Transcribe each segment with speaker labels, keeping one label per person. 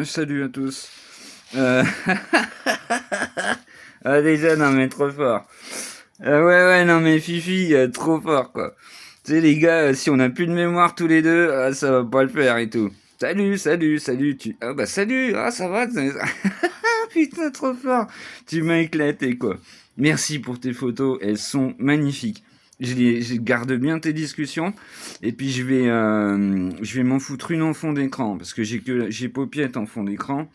Speaker 1: Salut à tous. Euh, Ah, déjà, non, mais trop fort. Ouais, non, mais Fifi, trop fort, quoi. Tu sais, les gars, si on n'a plus de mémoire tous les deux, ça va pas le faire et tout. Salut. Ah, bah, salut. Ah, ça va. Putain, trop fort. Tu m'as éclaté, quoi. Merci pour tes photos. Elles sont magnifiques. Je garde bien tes discussions. Et puis, je vais m'en foutre une en fond d'écran. Parce que j'ai Paupiette en fond d'écran.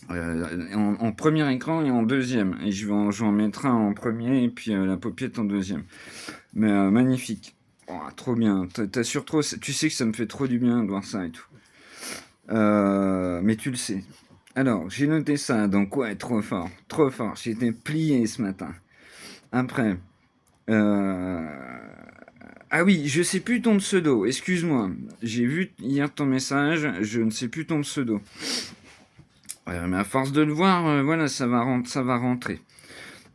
Speaker 1: En premier écran et en deuxième. Et je vais en mettre un en premier et puis la paupiette en deuxième. Mais magnifique. Oh, trop bien. T'assures trop. Tu sais que ça me fait trop du bien de voir ça et tout. Mais tu le sais. Alors, j'ai noté ça. Donc, ouais, trop fort. Trop fort. J'étais plié ce matin. Après. euh, Ah oui, je sais plus ton pseudo. Excuse-moi. J'ai vu hier ton message. Je ne sais plus ton pseudo. Mais à force de le voir, voilà, ça va rentrer.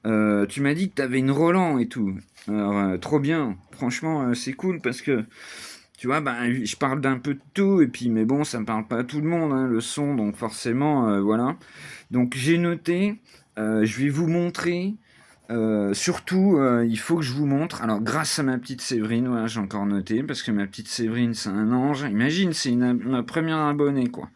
Speaker 1: Tu m'as dit que t'avais une Roland et tout. Alors, trop bien. Franchement, c'est cool parce que, tu vois, bah, je parle d'un peu de tout, et puis, mais bon, ça ne parle pas à tout le monde, hein, le son, donc forcément, voilà. Donc, j'ai noté, je vais vous montrer. Surtout, il faut que je vous montre. Alors, grâce à ma petite Séverine, voilà, j'ai encore noté, parce que ma petite Séverine, c'est un ange. Imagine, ma première abonnée, quoi.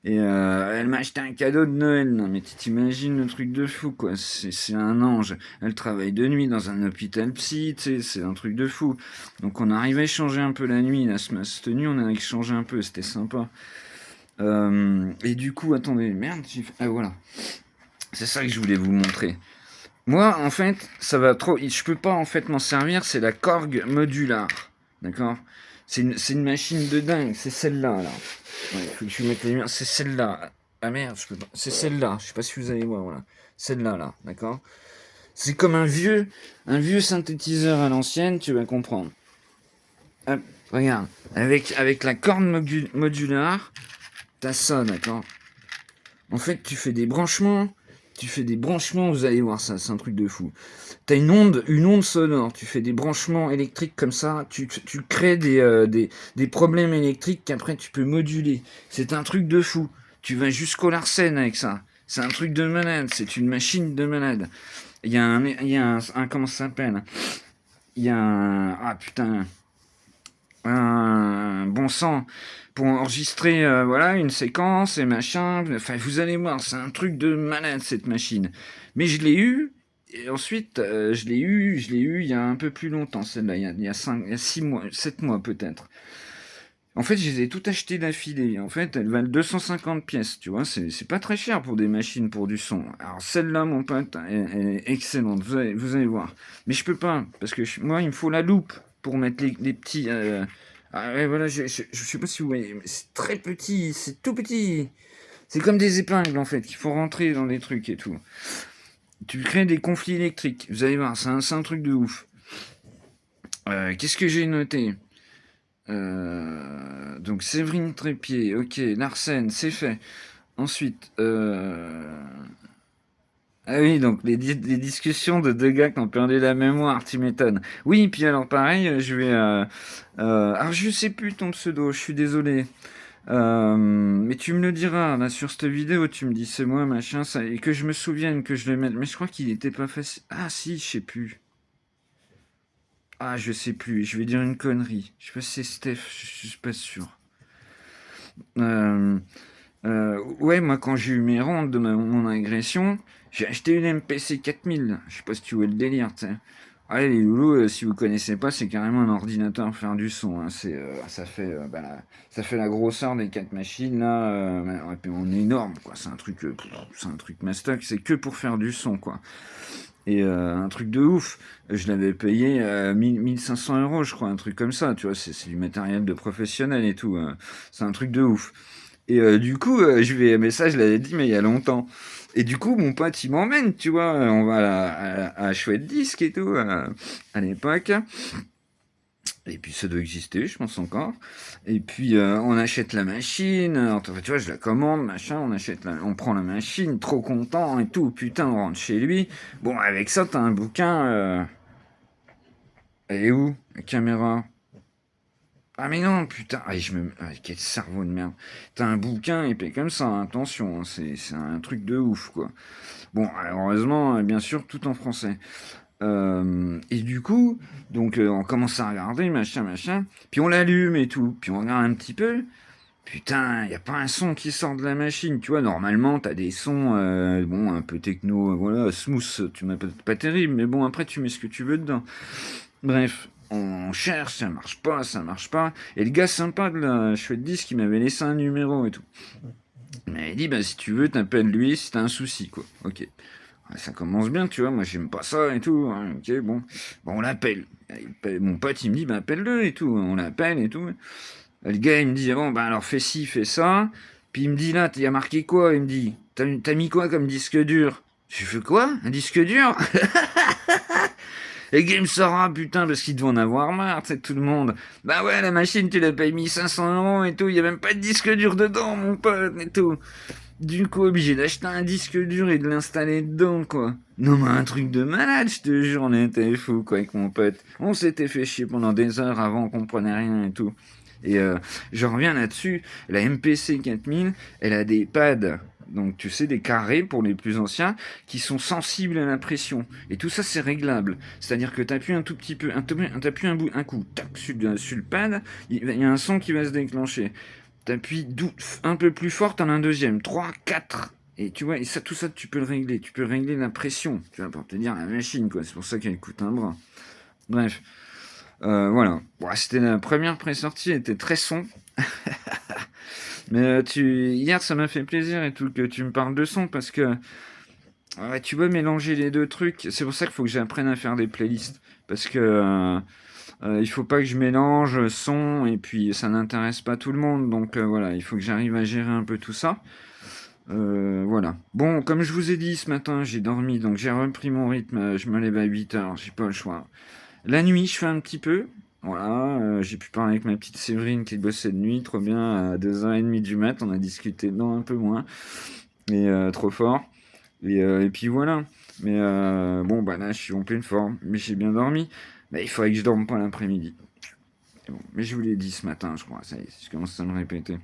Speaker 1: Et elle m'a acheté un cadeau de Noël. Non, mais tu t'imagines le truc de fou, quoi. C'est un ange. Elle travaille de nuit dans un hôpital psy, tu sais, c'est un truc de fou. Donc on arrivait à échanger un peu la nuit, là, cette nuit, on a échangé un peu, c'était sympa. Et du coup, attendez, merde, ah voilà. C'est ça que je voulais vous montrer. Moi, en fait, ça va trop. Je peux pas en fait m'en servir. C'est la Korg modular, d'accord. C'est une machine de dingue. C'est celle-là là. Ouais, faut que je mette les lumières. C'est celle-là. Ah merde, je peux pas. C'est celle-là. Je sais pas si vous allez voir. Voilà, celle-là là, d'accord. C'est comme un vieux synthétiseur à l'ancienne. Tu vas comprendre. Hop, regarde. Avec la Korg modular, t'as ça, d'accord. En fait, tu fais des branchements, vous allez voir ça, c'est un truc de fou. T'as une onde sonore, tu fais des branchements électriques comme ça, tu crées des problèmes électriques qu'après tu peux moduler. C'est un truc de fou. Tu vas jusqu'au Larsen avec ça. C'est un truc de malade, c'est une machine de malade. Comment ça s'appelle. Ah putain, un bon sang pour enregistrer voilà une séquence et machin. Enfin, vous allez voir, c'est un truc de malade cette machine. Mais je l'ai eu. Et ensuite, je l'ai eu il y a un peu plus longtemps, celle-là, il y a 6 mois, 7 mois peut-être. En fait, je les ai toutes achetées d'affilée. En fait, elles valent 250 pièces, tu vois, c'est pas très cher pour des machines pour du son. Alors celle-là, mon pote, elle est excellente, vous allez voir. Mais je peux pas, parce que moi, il me faut la loupe pour mettre les petits... Ah ouais, voilà, je sais pas si vous voyez, mais c'est très petit, c'est tout petit. C'est comme des épingles, en fait, qu'il faut rentrer dans des trucs et tout. Tu crées des conflits électriques, vous allez voir, c'est un truc de ouf. Qu'est-ce que j'ai noté. Donc Séverine Trépied, ok, Larsen, c'est fait. Ensuite, ah oui, donc les discussions de deux gars qui ont perdu la mémoire, tu m'étonnes. Oui, puis alors pareil, je vais... alors je sais plus ton pseudo, je suis désolé. Mais tu me le diras, là, sur cette vidéo, tu me dis c'est moi, machin, ça, et que je me souvienne que je le mette. Mais je crois qu'il était pas facile. Ah si, je sais plus. Ah, je sais plus, je vais dire une connerie. Je sais pas si c'est Steph, je suis pas sûr. Euh, ouais, moi, quand j'ai eu mes rentes de mon agression, j'ai acheté une MPC 4000. Je sais pas si tu vois le délire, tu sais. Ouais, les loulous, si vous connaissez pas, c'est carrément un ordinateur pour faire du son, hein. Ça fait la grosseur des 4 machines, là. Et puis on est énorme, quoi. C'est un truc mastoc. C'est que pour faire du son, quoi. Et un truc de ouf. Je l'avais payé 1500 euros, je crois, un truc comme ça. Tu vois, c'est du matériel de professionnel et tout, hein. C'est un truc de ouf. Et du coup, mais ça, je l'avais dit, mais il y a longtemps. Et du coup, mon pote, il m'emmène, tu vois. On va à Chouette Disque et tout, à l'époque. Et puis, ça doit exister, je pense encore. Et puis, on achète la machine. Enfin, tu vois, je la commande, machin. On prend la machine, trop content et tout. Putain, on rentre chez lui. Bon, avec ça, t'as un bouquin. Elle est où, la caméra? Ah mais non, putain, quel cerveau de merde. T'as un bouquin épais comme ça, hein, attention, hein, c'est un truc de ouf, quoi. Bon, heureusement, bien sûr, tout en français. Et du coup, donc on commence à regarder, machin, machin, puis on l'allume et tout, puis on regarde un petit peu. Putain, y a pas un son qui sort de la machine, tu vois. Normalement, t'as des sons, bon, un peu techno, voilà, smooth, tu m'as pas terrible, mais bon, après, tu mets ce que tu veux dedans. Bref, on cherche, ça marche pas, ça marche pas. Et le gars sympa de la chouette disque, il m'avait laissé un numéro et tout. Il m'avait dit, bah, si tu veux, t'appelles lui si t'as un souci, quoi. Ok. Ouais, ça commence bien, tu vois, moi j'aime pas ça et tout. Hein, ok, bon. Bon, on l'appelle. Mon pote, il me dit, bah, appelle-le et tout. On l'appelle et tout. Le gars, il me dit, bon, bah, alors fais ci, fais ça. Puis il me dit, là, il a marqué quoi? Il me dit, t'as mis quoi comme disque dur? Je fais quoi? Un disque dur? Et le gars, il me sort, ah, putain, parce qu'il doit en avoir marre, tu sais, tout le monde. Bah ouais, la machine, tu l'as payé 1500 € et tout. Il y a même pas de disque dur dedans, mon pote, et tout. Du coup, obligé d'acheter un disque dur et de l'installer dedans, quoi. Non, mais un truc de malade, je te jure, on était fou, quoi, avec mon pote. On s'était fait chier pendant des heures avant, on comprenait rien et tout. Et je reviens là-dessus, la MPC 4000, elle a des pads, donc tu sais, des carrés pour les plus anciens, qui sont sensibles à la pression. Et tout ça, c'est réglable. C'est-à-dire que tu appuies un tout petit peu, t'appuies un coup, tac, sur le pad, il y a un son qui va se déclencher. T'appuies un peu plus fort, t'en as un deuxième, 3, 4. Et tu vois, et ça, tout ça, tu peux le régler. Tu peux régler la pression, tu vois, pour te dire la machine, quoi. C'est pour ça qu'elle coûte un bras. Bref, voilà. Bon, c'était la première pré-sortie, elle était très son. Mais hier, ça m'a fait plaisir et tout que tu me parles de son parce que ouais, tu veux mélanger les deux trucs. C'est pour ça qu'il faut que j'apprenne à faire des playlists. Parce que il faut pas que je mélange son et puis ça n'intéresse pas tout le monde. Donc voilà, il faut que j'arrive à gérer un peu tout ça. Voilà. Bon, comme je vous ai dit ce matin, j'ai dormi, donc j'ai repris mon rythme. Je me lève à 8 h, j'ai pas le choix. La nuit, je fais un petit peu. Voilà, j'ai pu parler avec ma petite Séverine qui bossait de nuit, trop bien, à 2h30 du mat, on a discuté, non, un peu moins, et trop fort. Et puis voilà. Mais bon, bah là, je suis en pleine forme, mais j'ai bien dormi. Mais il faudrait que je dorme pas l'après-midi. Bon, mais je vous l'ai dit ce matin, je crois, ça y est, je commence à me répéter.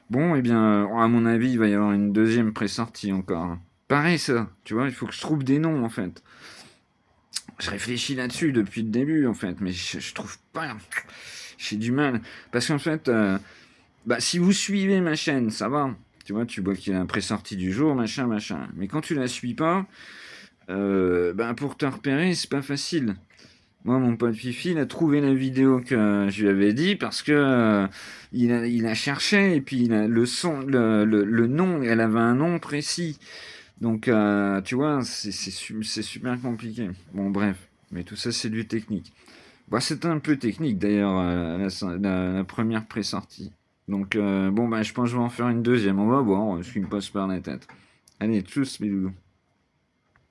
Speaker 1: Bon, eh bien, à mon avis, il va y avoir une deuxième pré-sortie encore. Pareil, ça, tu vois, il faut que je trouve des noms, en fait. Je réfléchis là-dessus depuis le début, en fait, mais je trouve pas. J'ai du mal. Parce qu'en fait, bah, si vous suivez ma chaîne, ça va. Tu vois, tu vois qu'il y a un pré-sortie du jour, machin, machin. Mais quand tu la suis pas, bah, pour te repérer, c'est pas facile. Moi, mon pote Fifi, il a trouvé la vidéo que je lui avais dit parce que il a cherché et puis le son, le nom, elle avait un nom précis. Donc, tu vois, c'est super compliqué. Bon, bref, mais tout ça, c'est du technique. Bah, c'était un peu technique d'ailleurs, la première pré-sortie. Donc, bon, bah, je pense que je vais en faire une deuxième. On va voir ce qui me passe par la tête. Allez, tchuss, bisous.